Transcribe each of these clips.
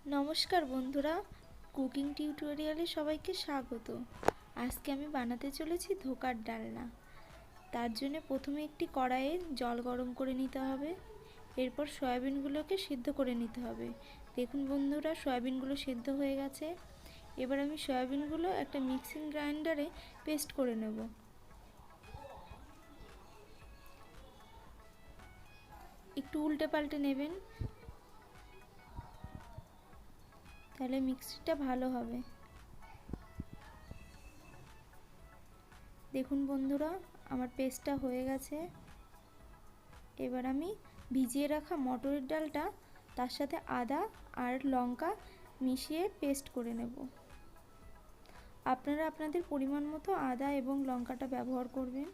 নমস্কার বন্ধুরা, কুকিং টিউটোরিয়ালে সবাইকে স্বাগত। আজকে আমি বানাতে চলেছি ধোকার ডালনা। তার জন্য প্রথমে একটি কড়াইয়ে জল গরম করে নিতে হবে। এরপর সয়াবিনগুলোকে সিদ্ধ করে নিতে হবে। দেখুন বন্ধুরা, সয়াবিনগুলো সিদ্ধ হয়ে গেছে। এবার আমি সয়াবিনগুলো একটা মিক্সিং গ্রাইন্ডারে পেস্ট করে নেব। একটু উল্টে পাল্টে নেবেন, তাহলে মিক্সিটা ভালো হবে। দেখুন বন্ধুরা, আমার পেস্টটা হয়ে গেছে। এবার আমি ভিজিয়ে রাখা মটরের ডালটা তার সাথে আদা আর লঙ্কা মিশিয়ে পেস্ট করে নেব। আপনারা আপনাদের পরিমাণ মতো আদা এবং লঙ্কাটা ব্যবহার করবেন।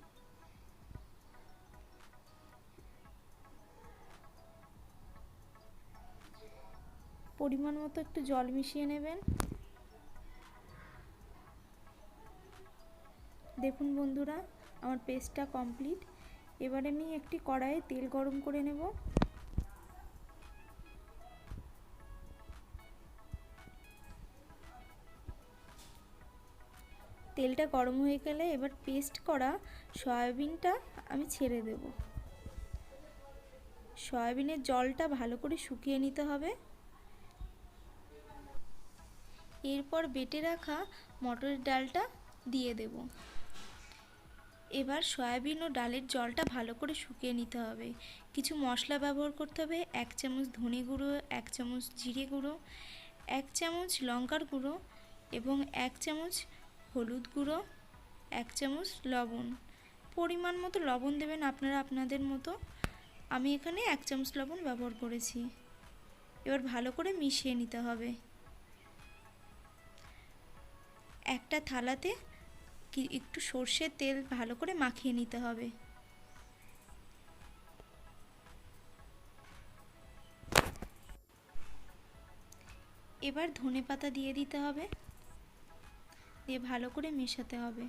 পরিমাণ মতো একটু জল মিশিয়ে নেবেন। দেখুন বন্ধুরা, আমার পেস্টটা কমপ্লিট। এবার আমি একটি কড়াইয়ে তেল গরম করে নেব। তেলটা গরম হয়ে গেলে এবার পেস্ট করা সয়াবিনটা আমি ছেড়ে দেব। সয়াবিনের জলটা ভালো করে শুকিয়ে নিতে হবে। এরপর বেটে রাখা মটরের ডালটা দিয়ে দেব। এবার সয়াবিন ও ডালের জলটা ভালো করে শুকিয়ে নিতে হবে। কিছু মশলা ব্যবহার করতে হবে। 1 চামচ ধনে গুঁড়ো, 1 চামচ জিরে গুঁড়ো, 1 চামচ লঙ্কার গুঁড়ো এবং 1 চামচ হলুদ গুঁড়ো, 1 চামচ লবণ। পরিমাণ মতো লবণ দেবেন আপনারা আপনাদের মতো। আমি এখানে 1 চামচ লবণ ব্যবহার করেছি। এবার ভালো করে মিশিয়ে নিতে হবে। একটা থালাতে একটু সর্ষের তেল ভালো করে মাখিয়ে নিতে হবে। এবার ধনেপাতা দিয়ে দিতে হবে, দিয়ে ভালো করে মেশাতে হবে।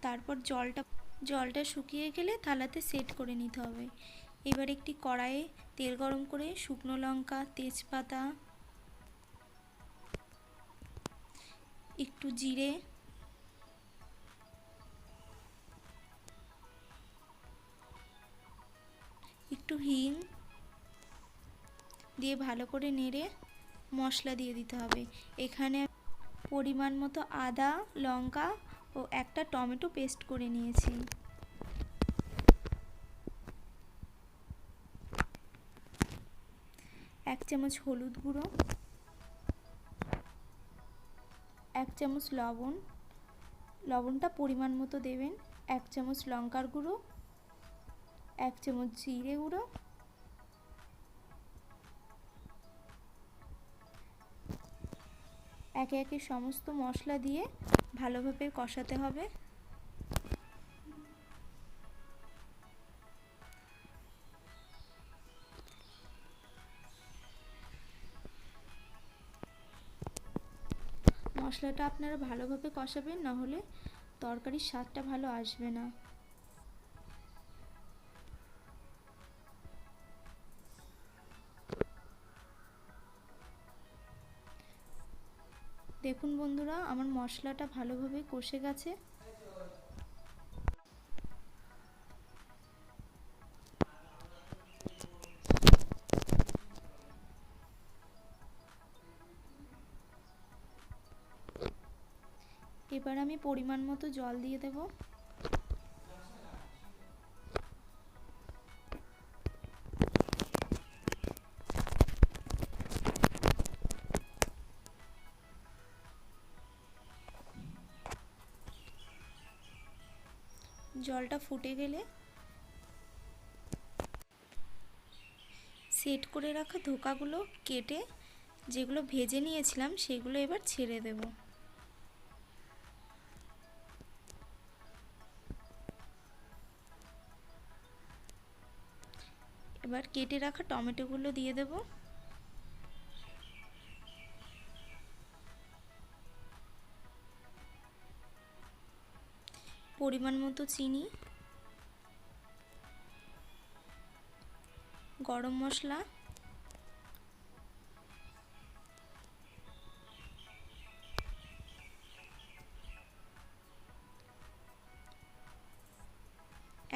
তারপর জলটা শুকিয়ে গেলে থালাতে সেট করে নিতে হবে। এবার একটি কড়াইয়ে তেল গরম করে শুকনো লঙ্কা, তেজপাতা, একটু জিরে, একটু হিং দিয়ে ভালো করে নেড়ে মশলা দিয়ে দিতে হবে। এখানে পরিমাণ মতো আদা, লঙ্কা ও একটা টমেটো পেস্ট করে নিয়েছি। 1 চামচ হলুদ গুঁড়ো, 1 চামচ লবণ, লবণটা পরিমাণ মতো দেবেন। 1 চামচ লঙ্কার গুঁড়ো, 1 চামচ জিরে গুঁড়ো, একে একে সমস্ত মশলা দিয়ে ভালোভাবে কষাতে হবে। মশলাটা আপনারা ভালোভাবে কষাবেন, না হলে তরকারির স্বাদটা ভালো আসবে না। দেখুন বন্ধুরা, আমার মশলাটা ভালোভাবে কষে গেছে। এবার আমি পরিমাণ মতো জল দিয়ে দেব। জলটা ফুটে গেলে সেট করে রাখা ধোকাগুলো কেটে যেগুলো ভেজে নিয়েছিলাম সেগুলো এবার ছেড়ে দেব। এবার কেটে রাখা টমেটোগুলো দিয়ে দেব। পরিমাণ মতো চিনি, গরম মশলা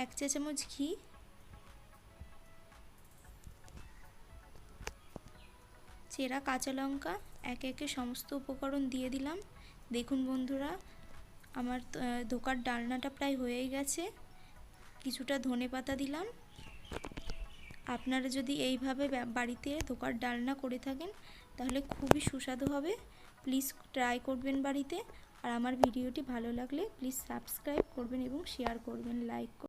1 চা চামচ ঘি, চেরা কাঁচা লঙ্কা, একে একে সমস্ত উপকরণ দিয়ে দিলাম। দেখুন বন্ধুরা, আমার ধোকার ডালনাটা প্রায় হয়েই গেছে। কিছুটা ধনেপাতা দিলাম। আপনারা যদি এইভাবে বাড়িতে ধোকার ডালনা করে থাকেন তাহলে খুবই সুস্বাদু হবে। প্লিজ ট্রাই করবেন বাড়িতে। আর আমার ভিডিওটি ভালো লাগলে প্লিজ সাবস্ক্রাইব করবেন এবং শেয়ার করবেন, লাইক করবেন।